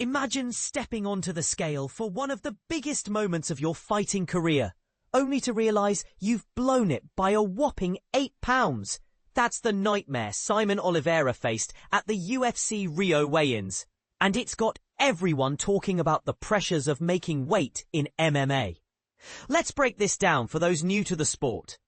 Imagine stepping onto the scale for one of the biggest moments of your fighting career, only to realise you've blown it by a whopping 8 pounds. That's the nightmare Saimon Oliveira faced at the UFC Rio weigh-ins. And it's got everyone talking about the pressures of making weight in MMA. Let's break this down for those new to the sport.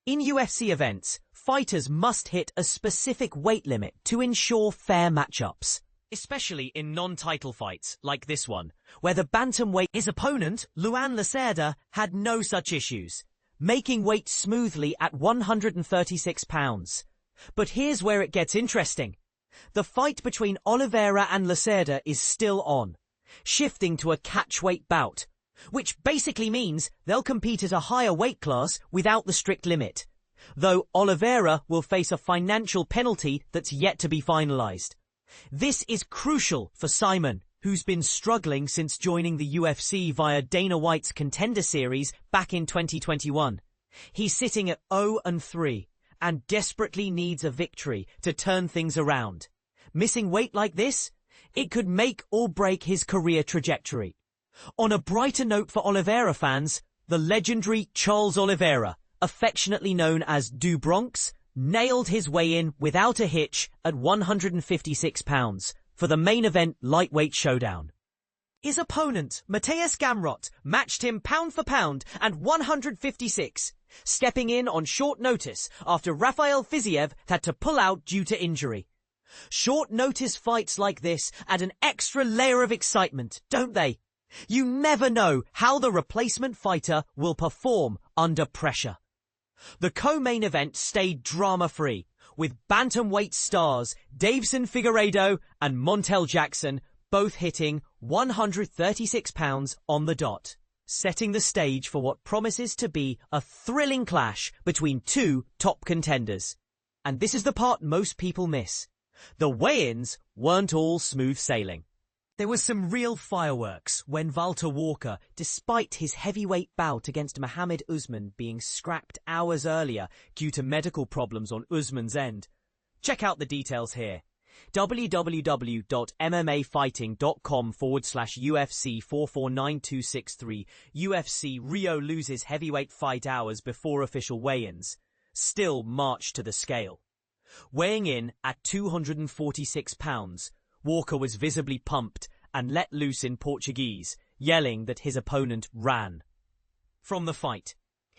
In UFC events, fighters must hit a specific weight limit to ensure fair matchups. Especially in non-title fights like this one, where the bantamweight, his opponent, Luan Lacerda, had no such issues, making weight smoothly at 136 pounds. But here's where it gets interesting. The fight between Oliveira and Lacerda is still on, shifting to a catchweight bout, which basically means they'll compete at a higher weight class without the strict limit, though Oliveira will face a financial penalty that's yet to be finalised. This is crucial for Saimon, who's been struggling since joining the UFC via Dana White's Contender Series back in 2021. He's sitting at 0-3 and desperately needs a victory to turn things around. Missing weight like this? It could make or break his career trajectory. On a brighter note for Oliveira fans, the legendary Charles Oliveira, affectionately known as Du Bronx, nailed his weigh-in without a hitch at 156 pounds for the main event lightweight showdown. His opponent, Mateusz Gamrot, matched him pound for pound at 156, stepping in on short notice after Rafael Fiziev had to pull out due to injury. Short notice fights like this add an extra layer of excitement, don't they? You never know how the replacement fighter will perform under pressure. The co-main event stayed drama-free, with bantamweight stars Deiveson Figueiredo and Montel Jackson both hitting 136 pounds on the dot, setting the stage for what promises to be a thrilling clash between two top contenders. And this is the part most people miss. The weigh-ins weren't all smooth sailing. There was some real fireworks when Valter Walker, despite his heavyweight bout against Mohammed Usman being scrapped hours earlier due to medical problems on Usman's end. Check out the details here. www.mmafighting.com/UFC 449263. UFC Rio loses heavyweight fight hours before official weigh-ins. Still marched to the scale. Weighing in at 246 pounds, Walker was visibly pumped and let loose in Portuguese, yelling that his opponent ran from the fight.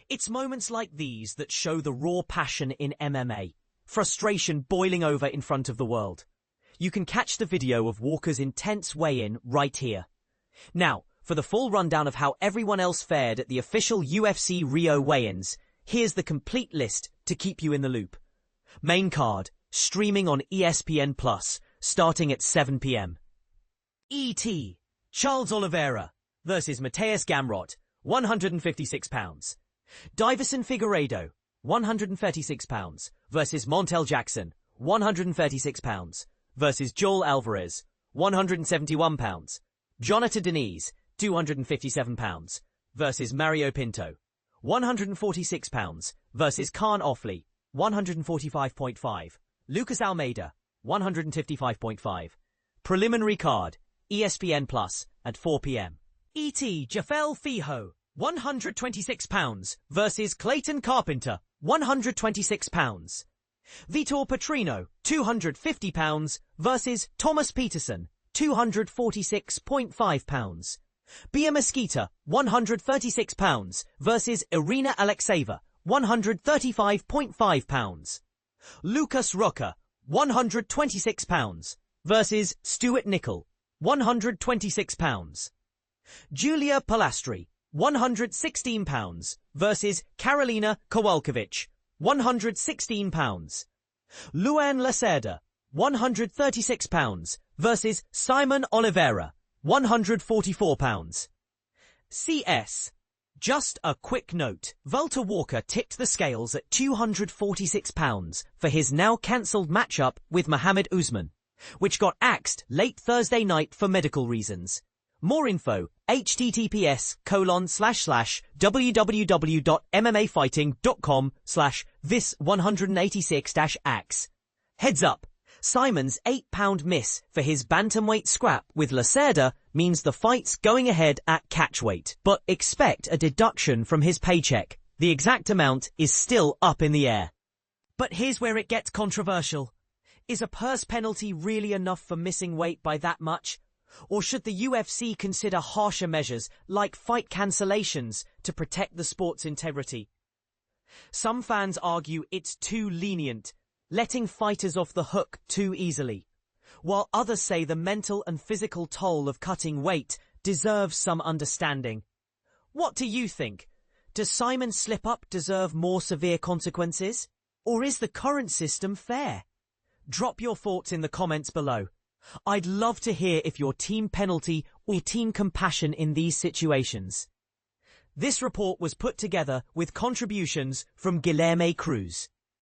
It's moments like these that show the raw passion in MMA, frustration boiling over in front of the world. You can catch the video of Walker's intense weigh-in right here. Now, for the full rundown of how everyone else fared at the official UFC Rio weigh-ins, here's the complete list to keep you in the loop. Main card, streaming on ESPN+, starting at 7 p.m. E.T. Charles Oliveira versus Mateusz Gamrot, 156 pounds. Deiveson Figueiredo, 136 pounds, versus Montel Jackson, 136 pounds, versus Joel Alvarez, 171 pounds. Jonathan Deniz, 257 pounds, versus Mario Pinto, 146 pounds, versus Khan Offley, 145.5. Lucas Almeida, 155.5. Preliminary card, ESPN Plus, at 4 p.m. E.T. Jafel Fijo, 126 pounds, versus Clayton Carpenter, 126 pounds. Vitor Petrino, 250 pounds, versus Thomas Peterson, 246.5 pounds. Bia Mesquita, 136 pounds, versus Irina Alexeyeva, 135.5 pounds. Lucas Roca, 126 pounds, versus Stuart Nickel, 126 pounds. Julia Palastri, 116 pounds, versus Karolina Kowalkiewicz, 116 pounds. Luan Lacerda, 136 pounds, versus Saimon Oliveira, 144 pounds. CS. Just a quick note, Valter Walker tipped the scales at 246 pounds for his now cancelled matchup with Mohammed Usman, which got axed late Thursday night for medical reasons. More info, https://www.mmafighting.com/this186-ax. Heads up, Simon's £8 miss for his bantamweight scrap with Lacerda means the fight's going ahead at catchweight, but expect a deduction from his paycheck. The exact amount is still up in the air. But here's where it gets controversial. Is a purse penalty really enough for missing weight by that much? Or should the UFC consider harsher measures like fight cancellations to protect the sport's integrity? Some fans argue it's too lenient, letting fighters off the hook too easily, while others say the mental and physical toll of cutting weight deserves some understanding. What do you think? Does Simon's slip-up deserve more severe consequences? Or is the current system fair? Drop your thoughts in the comments below. I'd love to hear if you're team penalty or team compassion in these situations. This report was put together with contributions from Guilherme Cruz.